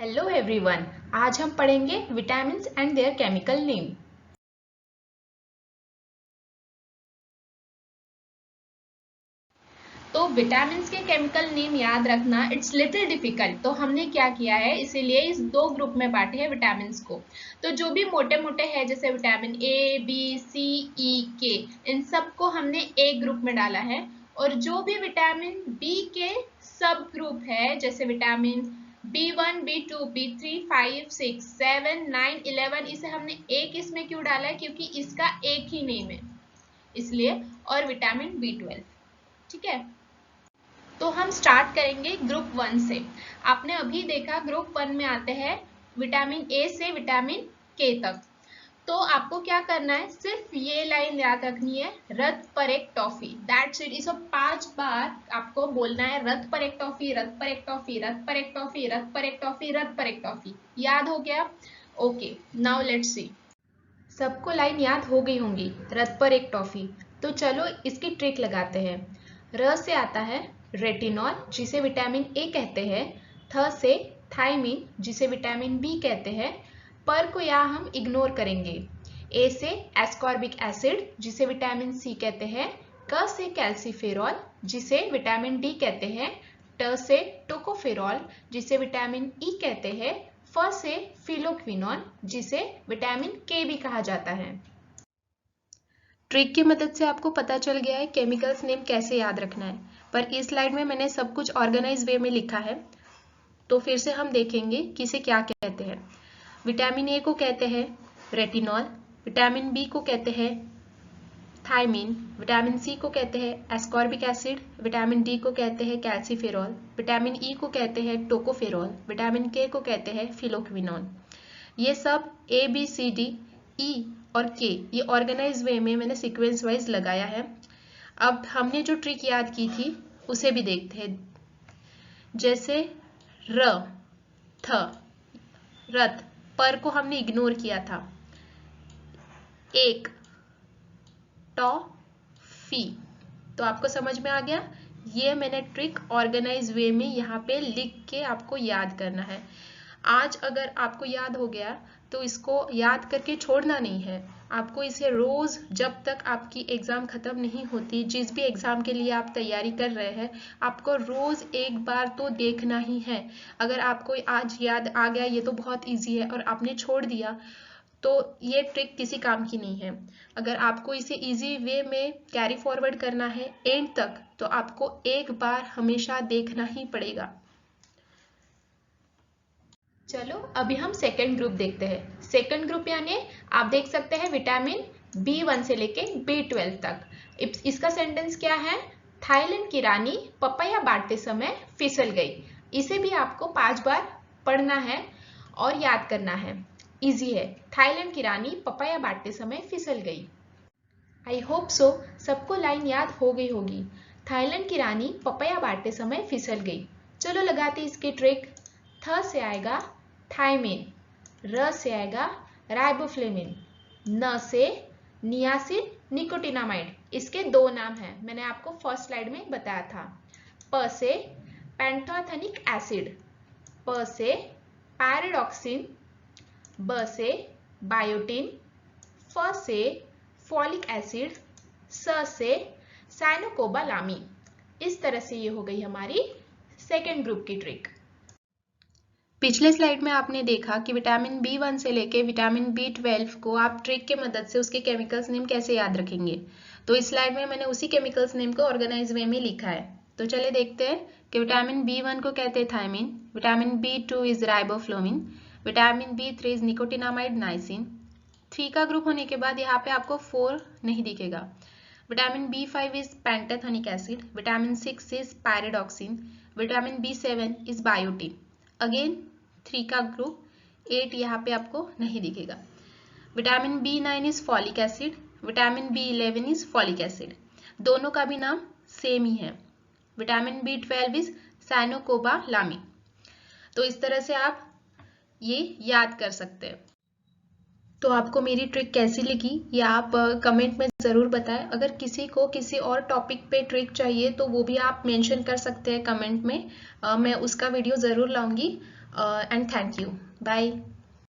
Hello everyone, आज हम पढ़ेंगे vitamins and there chemical name. तो विटामिन्स के केमिकल नेम याद रखना इट्स लिटिल डिफिकल्ट। तो हमने क्या किया है, इसीलिए इस दो ग्रुप में बांटे हैं विटामिन्स को। तो जो भी मोटे मोटे हैं जैसे विटामिन ए, बी, सी, ई, के, इन सबको हमने एक ग्रुप में डाला है। और जो भी विटामिन बी के सब ग्रुप है जैसे विटामिन B1, B2, B3, 5, 6, 7, 9, 11, इसे हमने एक इसमें क्यों डाला है, क्योंकि इसका एक ही नेम है इसलिए। और विटामिन B12, ठीक है। तो हम स्टार्ट करेंगे ग्रुप 1 से। आपने अभी देखा ग्रुप 1 में आते हैं विटामिन ए से विटामिन के तक। तो आपको क्या करना है, सिर्फ ये लाइन याद रखनी है, रथ पर एक टॉफी, दैट्स इट। इसे 5 बार आपको बोलना है, रथ पर एक टॉफी, रथ पर एक टॉफी, रथ पर एक टॉफी, रथ पर एक टॉफी, रथ पर एक टॉफी। याद हो गया? Okay, now let's see. सबको लाइन याद हो गई होंगी, रथ पर एक टॉफी। तो चलो इसकी ट्रिक लगाते हैं। र से आता है रेटिनॉल जिसे विटामिन ए कहते हैं। थ से थायमिन जिसे विटामिन बी कहते हैं। पर को यहाँ हम इग्नोर करेंगे। ए से एस्कॉर्बिक एसिड जिसे विटामिन सी कहते हैं। क से कैल्सीफेरॉल जिसे विटामिन डी कहते हैं। ट से टोकोफेरॉल जिसे विटामिन ई कहते हैं। फ से फिलोक्विनोन जिसे विटामिन के भी कहा जाता है। ट्रिक की मदद से आपको पता चल गया है केमिकल्स नेम कैसे याद रखना है, पर इस स्लाइड में मैंने सब कुछ ऑर्गेनाइज वे में लिखा है। तो फिर से हम देखेंगे कि इसे क्या कहते हैं। विटामिन ए को कहते हैं रेटिनॉल, विटामिन बी को कहते हैं थायमिन, विटामिन सी को कहते हैं एस्कॉर्बिक एसिड, विटामिन डी को कहते हैं कैल्सीफेरॉल, विटामिन ई को कहते हैं टोकोफेरॉल, विटामिन के को कहते हैं फिलोक्विनोन। ये सब A B C D E और के ये ऑर्गेनाइज वे में मैंने सीक्वेंस वाइज लगाया है। अब हमने जो ट्रिक याद की थी उसे भी देखते हैं। जैसे र, थ, रथ, पर को हमने इग्नोर किया था। एक, टॉफी, तो आपको समझ में आ गया। ये मैंने ट्रिक ऑर्गेनाइज वे में यहाँ पे लिख के आपको याद करना है। आज अगर आपको याद हो गया तो इसको याद करके छोड़ना नहीं है। आपको इसे रोज जब तक आपकी एग्जाम खत्म नहीं होती, जिस भी एग्जाम के लिए आप तैयारी कर रहे हैं, आपको रोज एक बार तो देखना ही है। अगर आपको आज याद आ गया ये तो बहुत इजी है, और आपने छोड़ दिया तो ये ट्रिक किसी काम की नहीं है। अगर आपको इसे इजी वे में कैरी फॉरवर्ड करना है एंड तक, तो आपको एक बार हमेशा देखना ही पड़ेगा। चलो अभी हम सेकंड ग्रुप देखते हैं। सेकंड ग्रुप यानी आप देख सकते हैं विटामिन B1 से लेके B12 तक। इसका सेंटेंस क्या है, थाईलैंड की रानी पपाया बांटते समय फिसल गई। इसे भी आपको 5 बार पढ़ना है और याद करना है। इजी है, थाईलैंड की रानी पपाया बांटते समय फिसल गई। आई होप सो सबको लाइन याद हो गई होगी। थाईलैंड की रानी पपाया बांटते समय फिसल गई। चलो लगाते इसकी ट्रिक। थ से आएगा थायमिन, र से आएगा राइबोफ्लेविन, न से नियासिन निकोटिनामाइड। इसके दो नाम हैं, मैंने आपको फर्स्ट स्लाइड में बताया था। प से पेंटाथेनिक एसिड, प से पैराडॉक्सिन, ब से बायोटिन, फ से फॉलिक एसिड, स से साइनोकोबालामी। इस तरह से ये हो गई हमारी सेकेंड ग्रुप की ट्रिक। पिछले स्लाइड में आपने देखा कि विटामिन B1 से लेके विटामिन B12 को आप ट्रिक के मदद से उसके केमिकल्स नेम कैसे याद रखेंगे। तो इस स्लाइड में मैंने उसी केमिकल्स नेम को ऑर्गेनाइज वे में लिखा है। तो चलिए देखते हैं कि विटामिन B1 को कहते हैं thiamine, vitamin B2 is riboflavin, vitamin B3 is nicotinamide niacin. 3 का ग्रुप होने के बाद यहाँ पे आपको 4 नहीं दिखेगा। Vitamin B5 is pantothenic acid, vitamin 6 is pyridoxine, vitamin B7 is biotin. Again 3 का ग्रुप, 8 यहाँ पे आपको नहीं दिखेगा। Vitamin B9 is folic acid, vitamin B11 is folic acid. दोनों का भी नाम सेम ही है। Vitamin B12 is cyanocobalamin. तो इस तरह से आप ये याद कर सकते हैं। तो आपको मेरी ट्रिक कैसी लगी ये आप कमेंट में ज़रूर बताएं। अगर किसी को किसी और टॉपिक पे ट्रिक चाहिए तो वो भी आप मेंशन कर सकते हैं कमेंट में। मैं उसका वीडियो ज़रूर लाऊंगी। And thank you, bye.